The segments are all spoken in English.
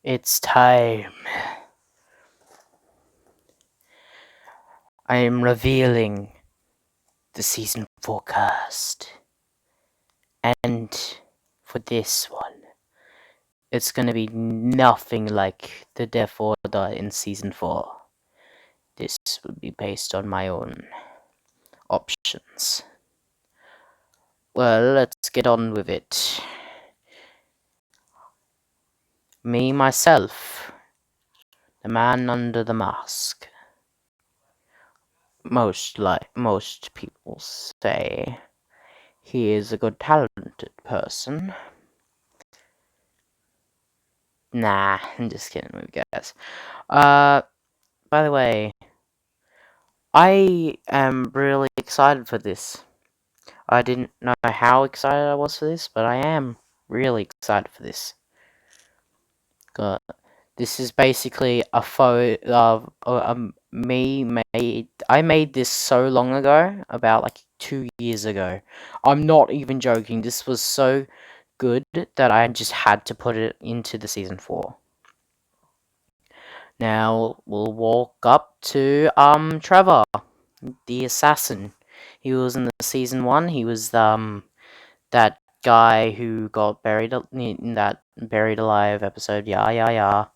It's time. I am revealing the season forecast. And for this one, it's gonna be nothing like the Death Order in season 4. This will be based on my own options. Well, let's get on with it. Me, myself, the man under the mask. Most people say he is a good, talented person. Nah, I'm just kidding with you guys. By the way, I am really excited for this. I didn't know how excited I was for this, but I am really excited for this. This is basically a photo of me made. I made this so long ago, about like 2 years ago. I'm not even joking. This was so good that I just had to put it into the season 4. Now we'll walk up to Trevor the Assassin. He was in the season 1. He was that guy who got buried in that buried alive episode. Yeah.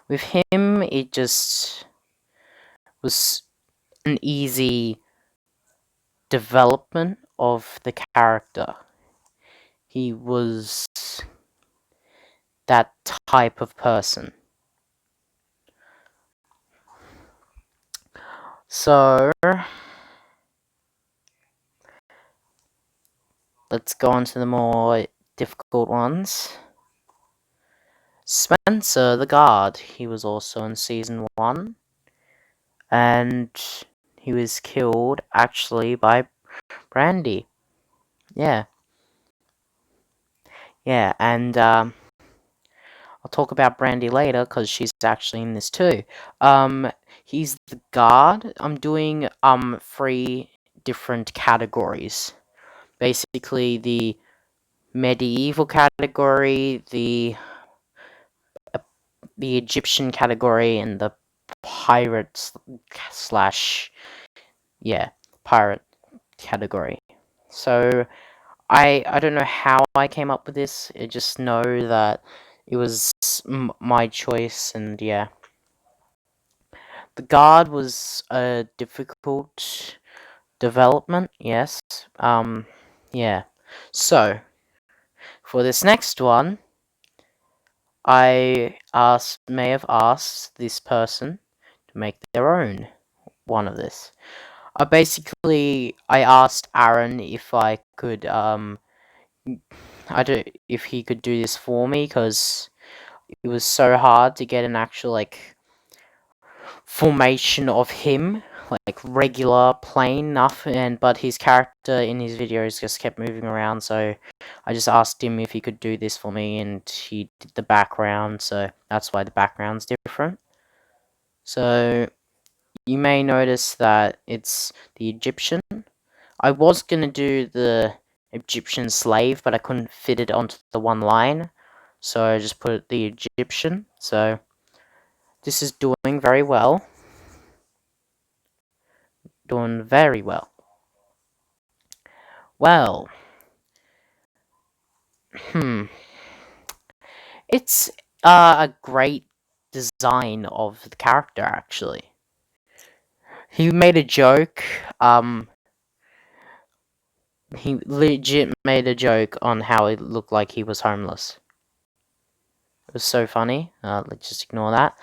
With him, it just was an easy development of the character. He was that type of person. So let's go on to the more difficult ones. Spencer the Guard. He was also in season 1. And he was killed actually by Brandy. Yeah. And I'll talk about Brandy later because she's actually in this too. He's the guard. I'm doing 3 different categories. Basically, the medieval category, the Egyptian category, and the pirate slash pirate category. So I don't know how I came up with this. I just know that it was my choice, and yeah. The guard was a difficult development, yes. Yeah. So, for this next one, I may have asked this person to make their own one of this. I asked Aaron if I could, if he could do this for me, because it was so hard to get an actual, like, formation of him, like regular plain nothing, but his character in his videos just kept moving around, so I just asked him if he could do this for me, and he did the background, so that's why the background's different. So you may notice that it's the Egyptian. I was gonna do the Egyptian slave, but I couldn't fit it onto the one line, so I just put the Egyptian. So this is doing very well. Doing very well. Well, it's a great design of the character, actually. He made a joke, he legit made a joke on how it looked like he was homeless. It was so funny. Let's just ignore that.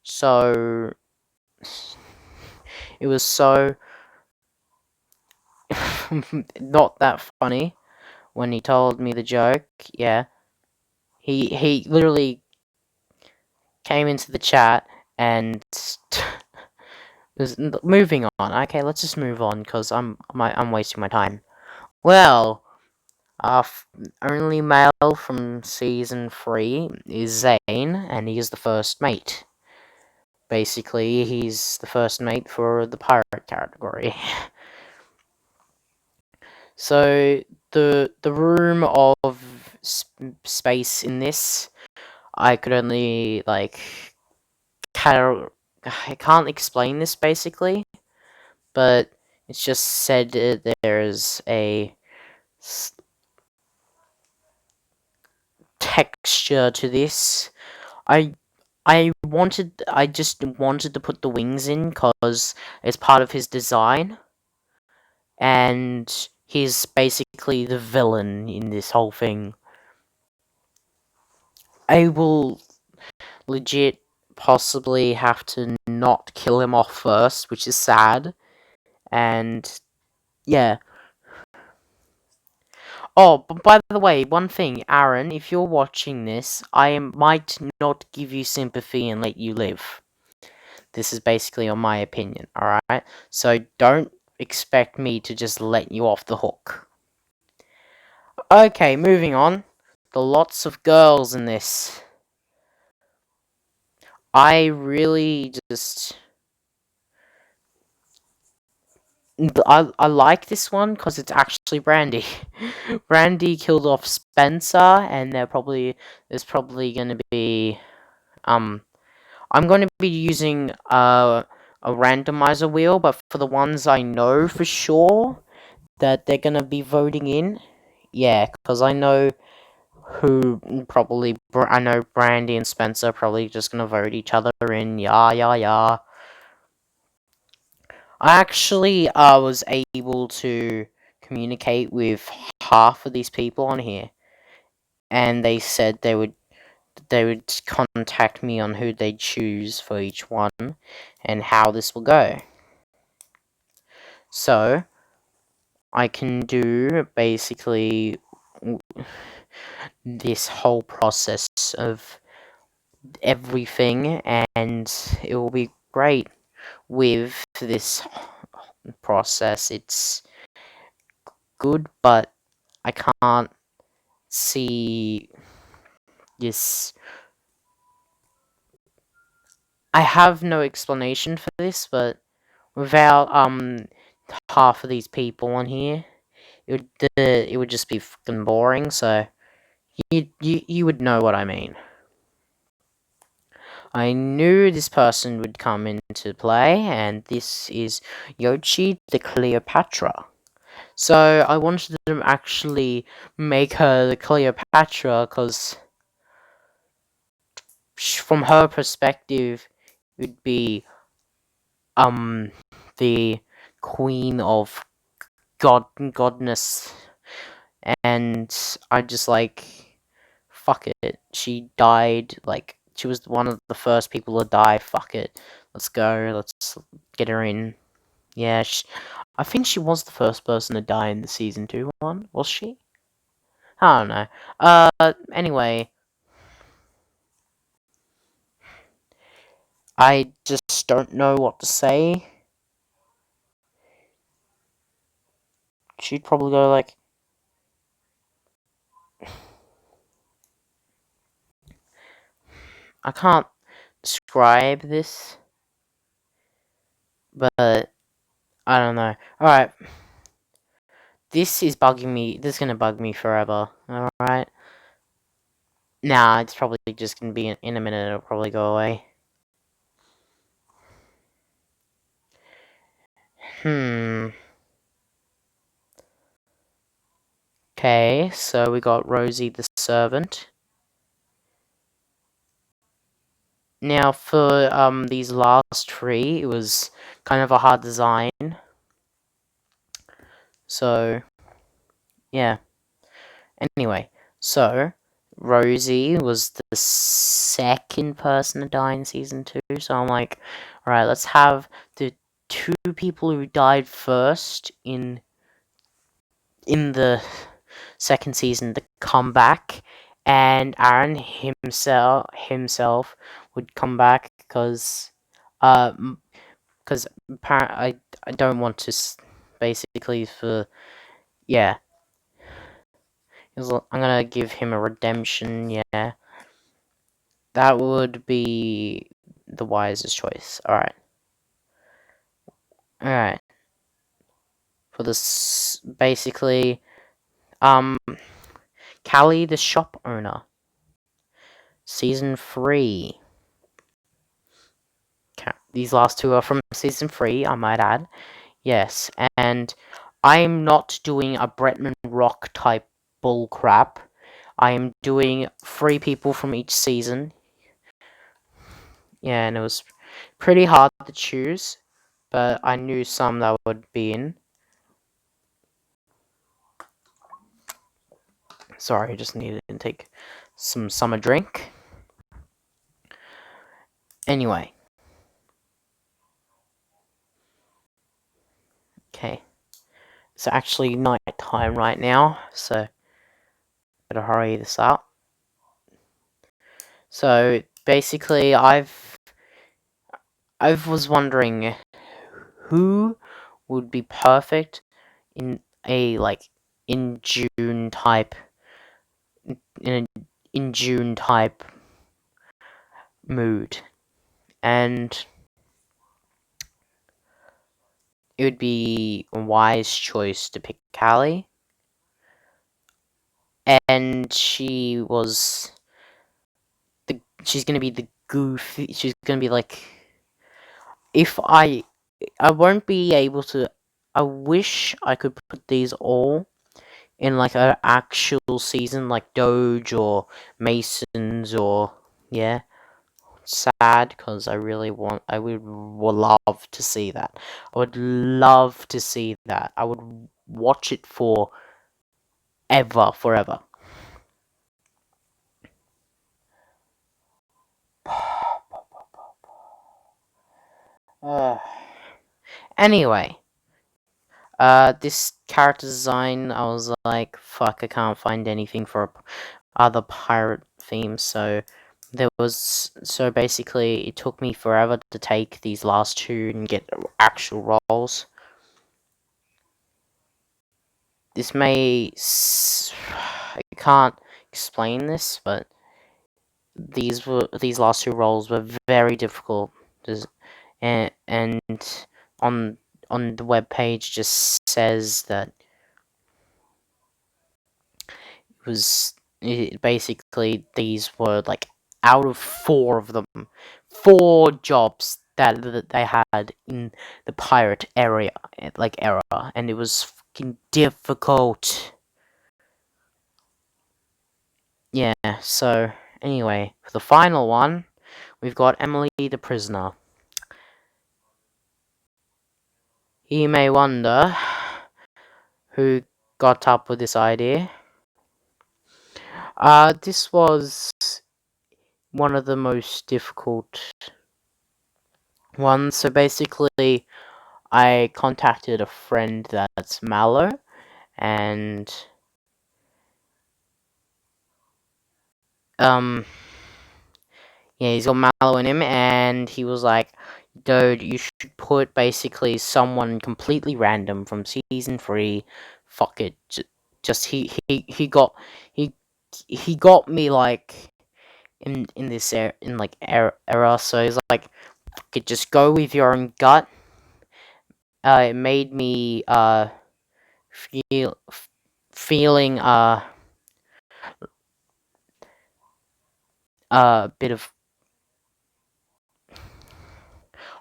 So it was so not that funny when he told me the joke. Yeah, he literally came into the chat and moving on. Okay, let's just move on because I'm wasting my time. Well, our only male from season 3 is Zayn, and he is the first mate. Basically, he's the first mate for the pirate category. So the room of space in this, I could only like I can't explain this basically, but it's just said that there's a texture to this. I I just wanted to put the wings in because it's part of his design, and he's basically the villain in this whole thing. I will legit possibly have to not kill him off first, which is sad, and yeah. Oh, but by the way, one thing, Aaron, if you're watching this, I might not give you sympathy and let you live. This is basically on my opinion, alright? So don't expect me to just let you off the hook. Okay, moving on. The lots of girls in this. I really just... I like this one because it's actually Brandy. Brandy killed off Spencer, and there's probably gonna be I'm going to be using a randomizer wheel, but for the ones I know for sure that they're going to be voting in, yeah, because I know who probably, I know Brandy and Spencer are probably just going to vote each other in, yeah. I actually was able to communicate with half of these people on here, and they said they would contact me on who they'd choose for each one and how this will go. So, I can do basically this whole process of everything, and it will be great with this process. It's good, but I can't see this. I have no explanation for this, but without half of these people on here, it would just be fucking boring. So you would know what I mean. I knew this person would come into play, and this is Yochi the Cleopatra. So I wanted to actually make her the Cleopatra because from her perspective, it would be the queen of godness, and I just like fuck it. She died like she was one of the first people to die. Fuck it. Let's go. Let's get her in. Yeah, I think she was the first person to die in the season 2 one. Was she? I don't know. Anyway, I just don't know what to say. She'd probably go like, I can't describe this, but I don't know. Alright. This is bugging me. This is gonna bug me forever. Alright. Nah, it's probably just gonna be in a minute. It'll probably go away. Okay, so we got Rosie the servant. Now for these last 3, it was kind of a hard design. So yeah. Anyway, so Rosie was the second person to die in season 2. So I'm like, alright, let's have the 2 people who died first in the second season to come back, and Aaron himself would come back because I don't want to basically for yeah. I'm gonna give him a redemption. Yeah, that would be the wisest choice. All right. For this, basically, Um, Cali the shop owner. Season 3. These last two are from Season 3, I might add. Yes, and I'm not doing a Bretman Rock type bullcrap. I am doing 3 people from each season. Yeah, and it was pretty hard to choose, but I knew some that would be in. Sorry, I just needed to take some summer drink. Anyway. Okay. It's actually night time right now, so better hurry this up. So basically, I was wondering who would be perfect in a in June type in June type mood, and it would be a wise choice to pick Cali, and she's gonna be the goofy. She's gonna be like, if I won't be able to. I wish I could put these all in like an actual season, like Doge or Masons or yeah. Sad because I would love to see that. I would love to see that. I would watch it for forever. Anyway, this character design, I was like, fuck, I can't find anything for other pirate themes, so basically it took me forever to take these last two and get actual roles. This I can't explain this, but these last two roles were very difficult, and on the web page just says that basically these were like out of 4 of them, 4 jobs that they had in the pirate era, and it was fucking difficult. Yeah, so anyway, for the final one, we've got Emily the prisoner. You may wonder who got up with this idea. This was one of the most difficult ones. So basically, I contacted a friend that's Mallow, and yeah, he's got Mallow in him, and he was like, dude, you should put basically someone completely random from season 3. Fuck it, just he got me like in this era. So he's like, fuck it, just go with your own gut. It made me feeling a bit of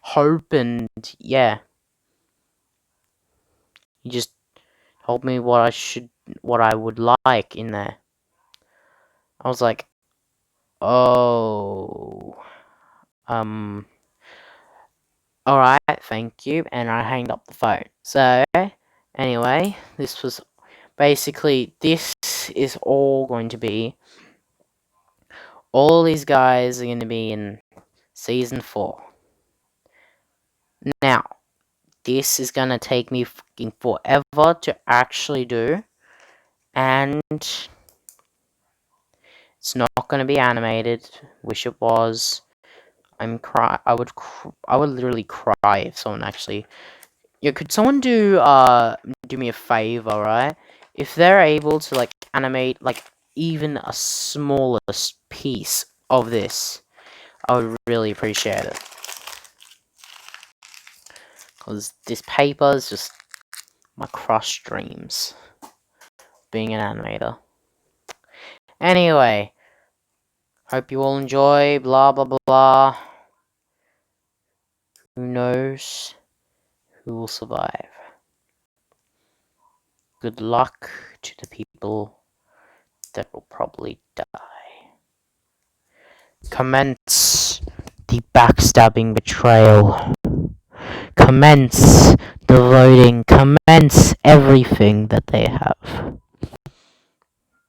hope, and yeah, he just told me what I would like in there. I was like, oh, alright, thank you, and I hanged up the phone. So, anyway, this is all going to be, all these guys are going to be in season 4. Now, this is going to take me fucking forever to actually do, and it's not going to be animated. Wish it was. I would literally cry if someone actually. Yeah, could someone do me a favor, right? If they're able to like animate like even a smallest piece of this, I would really appreciate it. Because this paper is just my crushed dreams. being an animator. Anyway, hope you all enjoy, blah blah blah. Who knows who will survive? Good luck to the people that will probably die. Commence the backstabbing betrayal. Commence the voting. Commence everything that they have.